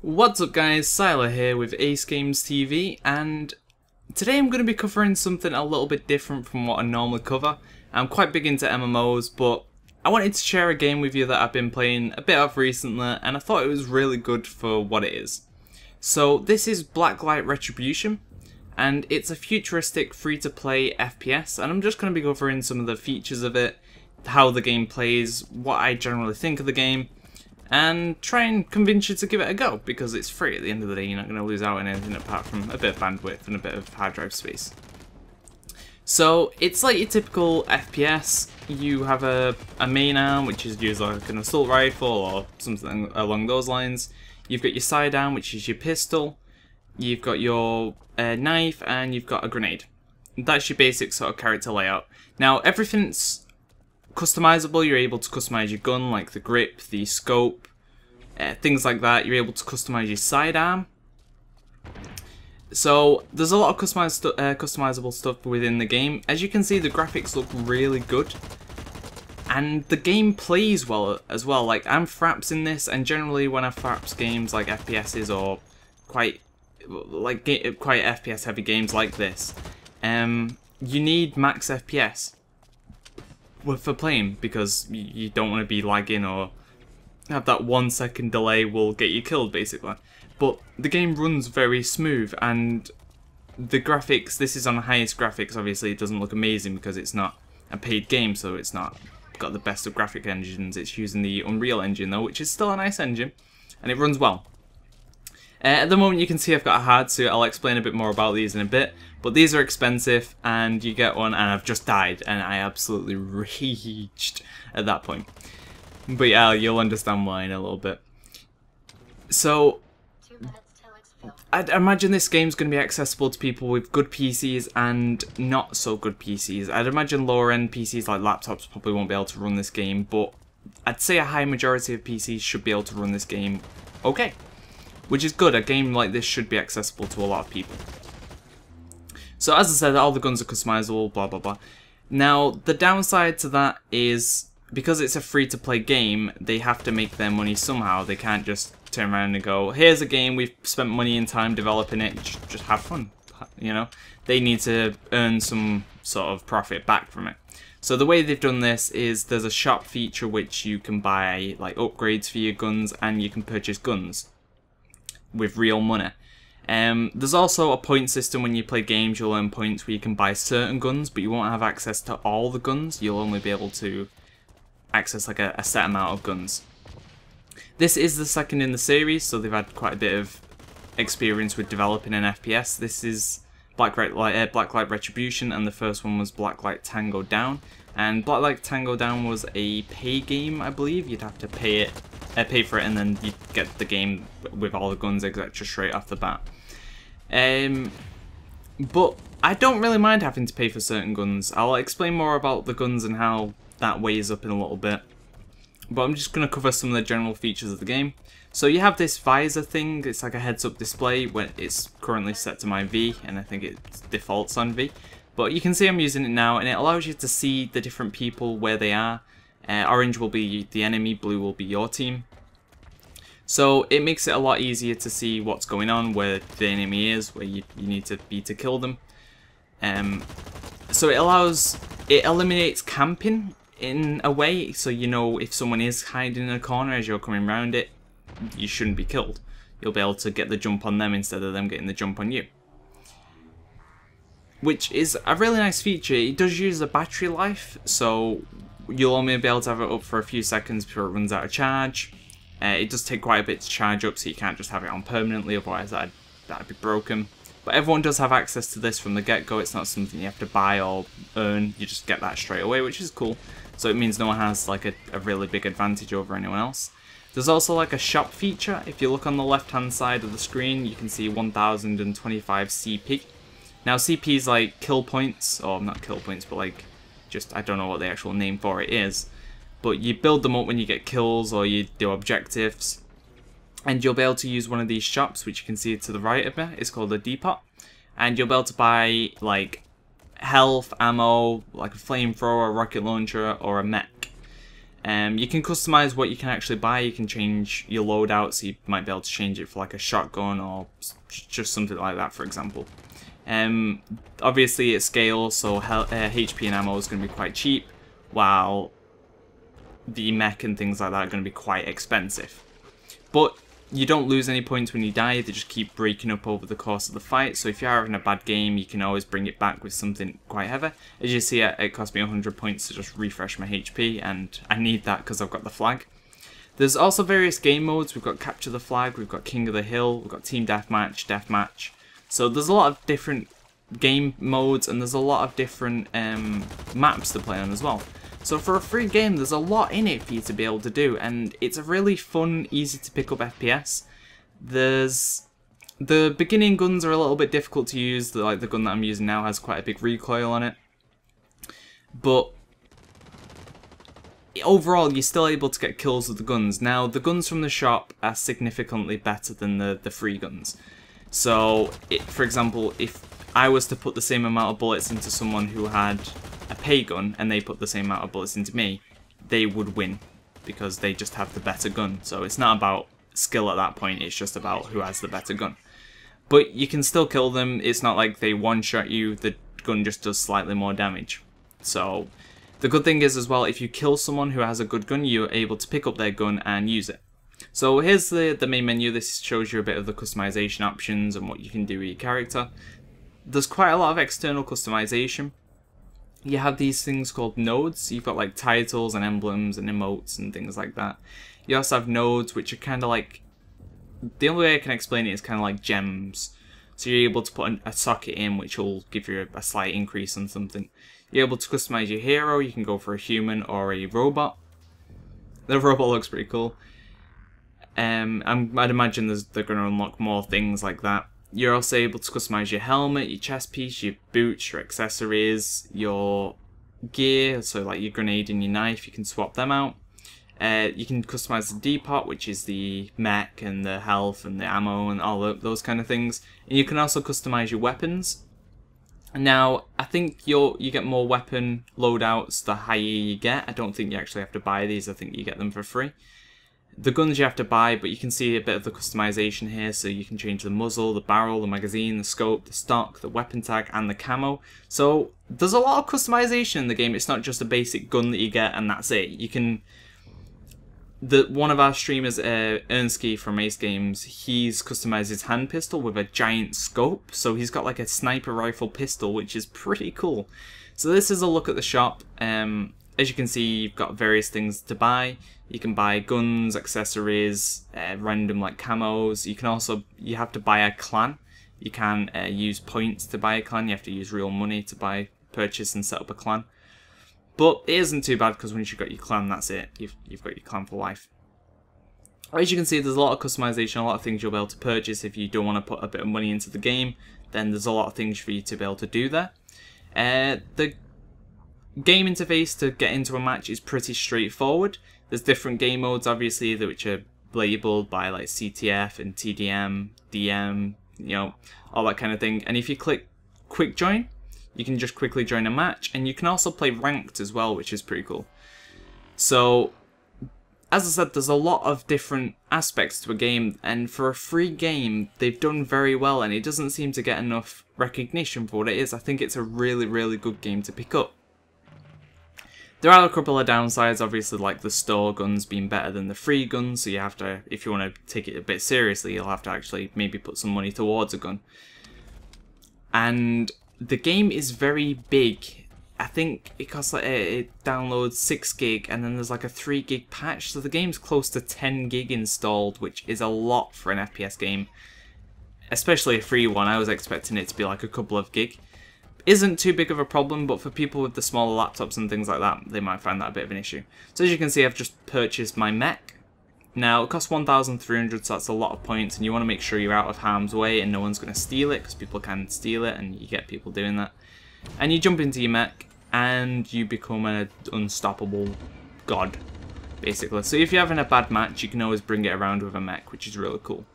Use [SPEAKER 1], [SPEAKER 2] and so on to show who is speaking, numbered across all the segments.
[SPEAKER 1] What's up guys, Syiler here with AceGamesTV, and today I'm going to be covering something a little bit different from what I normally cover. I'm quite big into MMOs, but I wanted to share a game with you that I've been playing a bit of recently, and I thought it was really good for what it is. So this is Blacklight Retribution, and it's a futuristic free-to-play FPS, and I'm just going to be covering some of the features of it, how the game plays, what I generally think of the game, and try and convince you to give it a go, because it's free at the end of the day. You're not going to lose out on anything apart from a bit of bandwidth and a bit of hard drive space. So it's like your typical FPS. You have a main arm, which is usually like an assault rifle or something along those lines. You've got your side arm, which is your pistol. You've got your knife, and you've got a grenade. That's your basic sort of character layout. Now everything's customizable. You're able to customize your gun, like the grip, the scope, things like that. You're able to customize your sidearm. So there's a lot of customizable stuff within the game. As you can see, the graphics look really good, and the game plays well as well. Like, I'm fraps in this, and generally when I fraps games like FPSs or quite FPS heavy games like this, you need max FPS for playing, because you don't want to be lagging or have that 1 second delay will get you killed basically. But the game runs very smooth, and the graphics, this is on the highest graphics. Obviously it doesn't look amazing because it's not a paid game, so it's not got the best of graphic engines. It's using the Unreal Engine though, which is still a nice engine, and it runs well. At the moment you can see I've got a hard suit. I'll explain a bit more about these in a bit, but these are expensive, and you get one, and I've just died, and I absolutely raged at that point. But yeah, you'll understand why in a little bit. So I'd imagine this game's going to be accessible to people with good PCs and not so good PCs. I'd imagine lower end PCs like laptops probably won't be able to run this game, but I'd say a high majority of PCs should be able to run this game okay. Which is good. A game like this should be accessible to a lot of people. So as I said, all the guns are customizable, blah blah blah. Now the downside to that is, because it's a free-to-play game, they have to make their money somehow. They can't just turn around and go, here's a game, we've spent money and time developing it, just have fun, you know? They need to earn some sort of profit back from it. So the way they've done this is there's a shop feature which you can buy like upgrades for your guns, and you can purchase guns with real money. There's also a point system. When you play games, you'll earn points where you can buy certain guns, but you won't have access to all the guns. You'll only be able to access like a set amount of guns. This is the second in the series, so they've had quite a bit of experience with developing an FPS. This is Blacklight Retribution, and the first one was Blacklight Tango Down. And Blacklight Tango Down was a pay game, I believe. You'd have to pay for it, and then you'd get the game with all the guns, etc. straight off the bat. But I don't really mind having to pay for certain guns. I'll explain more about the guns and how that weighs up in a little bit. But I'm just going to cover some of the general features of the game. So you have this visor thing. It's like a heads-up display. When it's currently set to my V, and I think it defaults on V. But you can see I'm using it now, and it allows you to see the different people where they are. Orange will be the enemy, blue will be your team. So it makes it a lot easier to see what's going on, where the enemy is, where you need to be to kill them. So it eliminates camping in a way, so you know if someone is hiding in a corner as you're coming around it, you shouldn't be killed. You'll be able to get the jump on them instead of them getting the jump on you, which is a really nice feature. It does use a battery life, so you'll only be able to have it up for a few seconds before it runs out of charge. It does take quite a bit to charge up, so you can't just have it on permanently, otherwise that'd be broken. But everyone does have access to this from the get-go. It's not something you have to buy or earn. You just get that straight away, which is cool. So it means no one has like a really big advantage over anyone else. There's also like a shop feature. If you look on the left-hand side of the screen, you can see 1025 CP. Now CP is like kill points, or not kill points, but like just, I don't know what the actual name for it is. But you build them up when you get kills or you do objectives. And you'll be able to use one of these shops, which you can see to the right of me. It's called a depot. And you'll be able to buy like health, ammo, like a flamethrower, a rocket launcher, or a mech. You can customize what you can actually buy. You can change your loadout, so you might be able to change it for like a shotgun or just something like that, for example. Obviously it scales, so HP and ammo is going to be quite cheap, while the mech and things like that are going to be quite expensive. But you don't lose any points when you die, they just keep breaking up over the course of the fight, so if you're having a bad game, you can always bring it back with something quite heavy. As you see, it cost me 100 points to just refresh my HP, and I need that because I've got the flag. There's also various game modes. We've got Capture the Flag, we've got King of the Hill, we've got Team Deathmatch, Deathmatch. So there's a lot of different game modes, and there's a lot of different maps to play on as well. So for a free game, there's a lot in it for you to be able to do, and it's a really fun, easy to pick up FPS. The beginning guns are a little bit difficult to use. Like the gun that I'm using now has quite a big recoil on it, but overall you're still able to get kills with the guns. Now the guns from the shop are significantly better than the free guns. So for example, if I was to put the same amount of bullets into someone who had a pay gun and they put the same amount of bullets into me, they would win because they just have the better gun. So it's not about skill at that point, it's just about who has the better gun. But you can still kill them. It's not like they one-shot you, the gun just does slightly more damage. So the good thing is as well, if you kill someone who has a good gun, you're able to pick up their gun and use it. So here's the main menu. This shows you a bit of the customization options and what you can do with your character. There's quite a lot of external customization. You have these things called nodes. You've got like titles and emblems and emotes and things like that. You also have nodes, which are kind of like, the only way I can explain it is kind of like gems. So you're able to put a socket in, which will give you a slight increase on something. You're able to customize your hero. You can go for a human or a robot. The robot looks pretty cool. I'd imagine they're going to unlock more things like that. You're also able to customize your helmet, your chest piece, your boots, your accessories, your gear, so like your grenade and your knife, you can swap them out. You can customize the depot, which is the mech and the health and the ammo and all those kind of things. And you can also customize your weapons. Now, I think you get more weapon loadouts the higher you get. I don't think you actually have to buy these, I think you get them for free. The guns you have to buy, but you can see a bit of the customization here, so you can change the muzzle, the barrel, the magazine, the scope, the stock, the weapon tag, and the camo. So there's a lot of customization in the game. It's not just a basic gun that you get and that's it. You can... One of our streamers, Ernski from Ace Games, he's customized his hand pistol with a giant scope, so he's got like a sniper rifle pistol, which is pretty cool. So this is a look at the shop. As you can see, you've got various things to buy. You can buy guns, accessories, random like camos. You have to buy a clan. You can use points to buy a clan. You have to use real money to purchase and set up a clan. But it isn't too bad because once you've got your clan, that's it. You've got your clan for life. As you can see, there's a lot of customization, a lot of things you'll be able to purchase if you don't want to put a bit of money into the game. Then there's a lot of things for you to be able to do there. The game interface to get into a match is pretty straightforward. There's different game modes, obviously, which are labeled by like CTF and TDM, DM, you know, all that kind of thing. And if you click Quick Join, you can just quickly join a match, and you can also play ranked as well, which is pretty cool. So, as I said, there's a lot of different aspects to a game, and for a free game, they've done very well, and it doesn't seem to get enough recognition for what it is. I think it's a really, really good game to pick up. There are a couple of downsides, obviously, like the store guns being better than the free guns, so you have to, if you want to take it a bit seriously, you'll have to actually maybe put some money towards a gun. And the game is very big. I think it costs like, it downloads 6 gig, and then there's like a 3 gig patch, so the game's close to 10 gig installed, which is a lot for an FPS game. Especially a free one. I was expecting it to be like a couple of gig. Isn't too big of a problem, but for people with the smaller laptops and things like that, they might find that a bit of an issue. So as you can see, I've just purchased my mech. Now, it costs 1,300, so that's a lot of points, and you want to make sure you're out of harm's way and no one's going to steal it, because people can steal it, and you get people doing that. And you jump into your mech, and you become an unstoppable god, basically. So if you're having a bad match, you can always bring it around with a mech, which is really cool.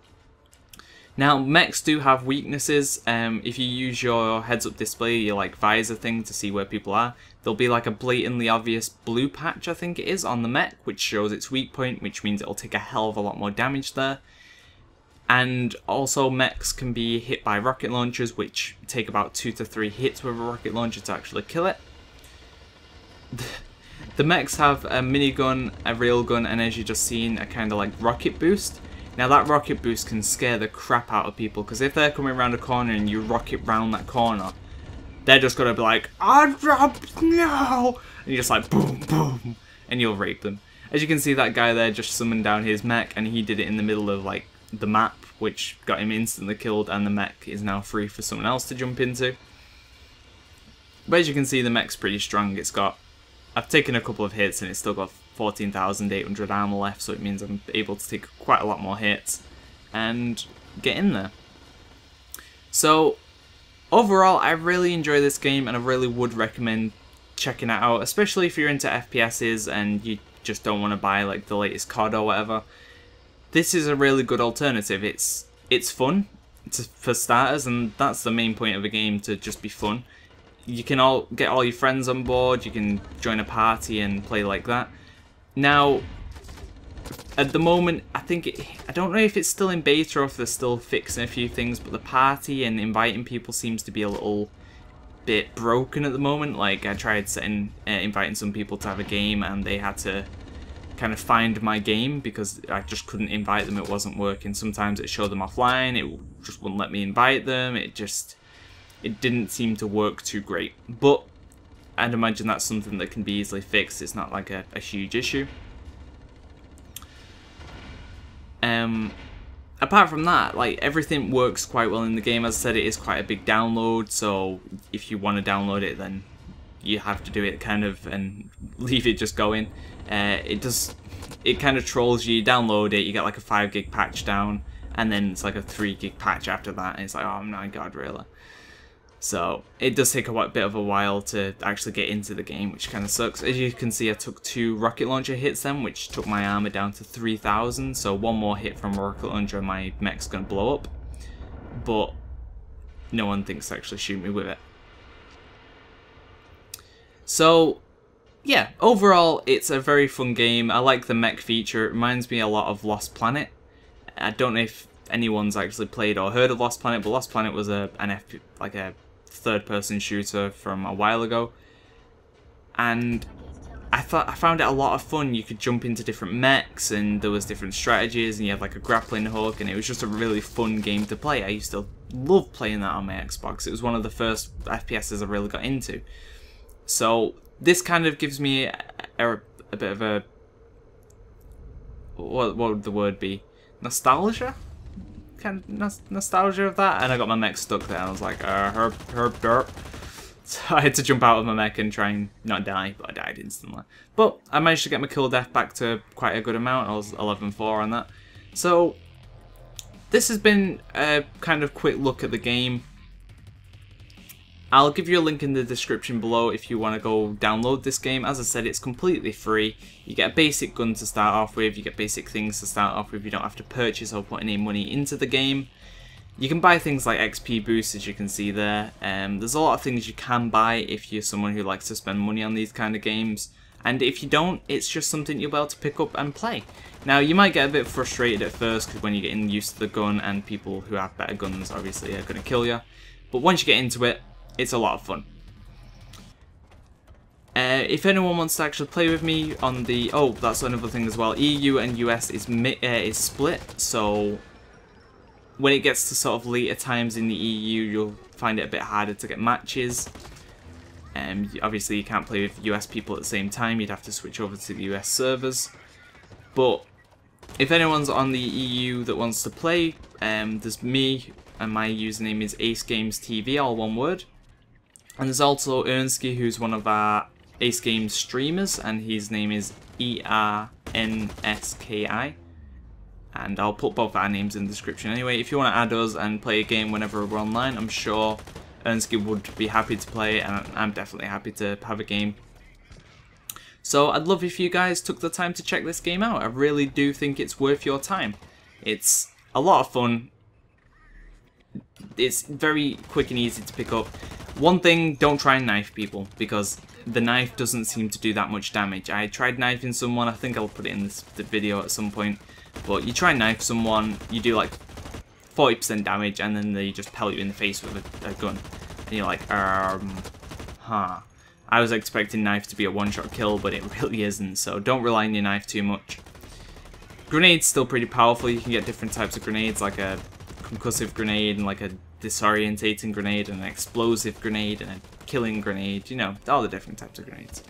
[SPEAKER 1] Now, mechs do have weaknesses. If you use your heads-up display, your like visor thing to see where people are, there'll be like a blatantly obvious blue patch, I think it is, on the mech, which shows its weak point, which means it'll take a hell of a lot more damage there. And also mechs can be hit by rocket launchers, which take about 2 to 3 hits with a rocket launcher to actually kill it. The mechs have a minigun, a railgun, and as you just seen, a kind of like rocket boost. Now that rocket boost can scare the crap out of people, because if they're coming around a corner and you rocket round that corner, they're just gonna be like, "I dropped now!" And you're just like, boom, boom, and you'll rape them. As you can see, that guy there just summoned down his mech, and he did it in the middle of like the map, which got him instantly killed, and the mech is now free for someone else to jump into. But as you can see, the mech's pretty strong. I've taken a couple of hits and it's still got 14,800 armor left, so it means I'm able to take quite a lot more hits and get in there. So overall, I really enjoy this game and I really would recommend checking it out, especially if you're into FPSs and you just don't want to buy like the latest COD or whatever. This is a really good alternative. It's fun for starters, and that's the main point of a game, to just be fun. You can all get all your friends on board, you can join a party and play like that. Now, at the moment, I don't know if it's still in beta or if they're still fixing a few things, but the party and inviting people seems to be a little bit broken at the moment. Like, I tried inviting some people to have a game and they had to kind of find my game because I just couldn't invite them, it wasn't working. Sometimes it showed them offline, it just wouldn't let me invite them, it didn't seem to work too great. But I'd imagine that's something that can be easily fixed. It's not like a huge issue. Apart from that, like, everything works quite well in the game. As I said, it is quite a big download, so if you want to download it, then you have to do it kind of and leave it just going. It kind of trolls you. You download it, you get like a 5 gig patch down, and then it's like a 3 gig patch after that, and it's like, oh my god, really? So it does take a bit of a while to actually get into the game, which kind of sucks. As you can see, I took 2 rocket launcher hits then, which took my armor down to 3,000. So one more hit from a rocket launcher and my mech's going to blow up. But no one thinks to actually shoot me with it. So yeah, overall it's a very fun game. I like the mech feature. It reminds me a lot of Lost Planet. I don't know if anyone's actually played or heard of Lost Planet, but Lost Planet was a third-person shooter from a while ago, and I found it a lot of fun. You could jump into different mechs, and there was different strategies, and you had like a grappling hook, and it was just a really fun game to play. I used to love playing that on my Xbox. It was one of the first FPSs I really got into. So this kind of gives me a bit of a, what would the word be? Nostalgia? Kind of nostalgia of that, and I got my mech stuck there. I was like, herp. So I had to jump out of my mech and try and not die, but I died instantly. But I managed to get my kill death back to quite a good amount. I was 11-4 on that. So this has been a kind of quick look at the game. I'll give you a link in the description below if you want to go download this game. As I said, it's completely free. You get a basic gun to start off with, you get basic things to start off with, you don't have to purchase or put any money into the game. You can buy things like XP boosts, as you can see there. There's a lot of things you can buy if you're someone who likes to spend money on these kind of games. And if you don't, it's just something you'll be able to pick up and play. Now, you might get a bit frustrated at first because when you're getting used to the gun, and people who have better guns obviously are going to kill you. But once you get into it, it's a lot of fun. If anyone wants to actually play with me on the... Oh, that's another thing as well. EU and US is split, so when it gets to sort of later times in the EU, you'll find it a bit harder to get matches. Obviously, you can't play with US people at the same time. You'd have to switch over to the US servers. But if anyone's on the EU that wants to play, there's me, and my username is AceGamesTV, all one word. And there's also Ernski, who's one of our Ace Games streamers, and his name is Ernski. And I'll put both our names in the description anyway. If you want to add us and play a game whenever we're online, I'm sure Ernski would be happy to play, and I'm definitely happy to have a game. So I'd love if you guys took the time to check this game out. I really do think it's worth your time. It's a lot of fun. It's very quick and easy to pick up. One thing, don't try and knife people, because the knife doesn't seem to do that much damage. I tried knifing someone, I think I'll put it in the video at some point, but you try and knife someone, you do like 40% damage, and then they just pellet you in the face with a gun. And you're like, huh. I was expecting knife to be a one-shot kill, but it really isn't, so don't rely on your knife too much. Grenades still pretty powerful. You can get different types of grenades, like a concussive grenade, and like a disorientating grenade, and an explosive grenade, and a killing grenade, you know, all the different types of grenades.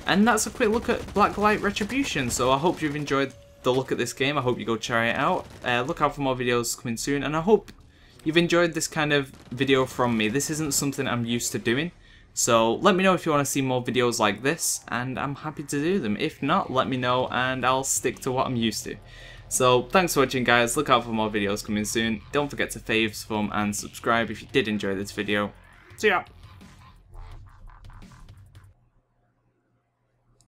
[SPEAKER 1] And that's a quick look at Blacklight Retribution, so I hope you've enjoyed the look at this game. I hope you go try it out. Look out for more videos coming soon, and I hope you've enjoyed this kind of video from me. This isn't something I'm used to doing, so let me know if you want to see more videos like this, and I'm happy to do them. If not, let me know, and I'll stick to what I'm used to. So, thanks for watching, guys. Look out for more videos coming soon. Don't forget to fave, thumb, and subscribe if you did enjoy this video. See ya!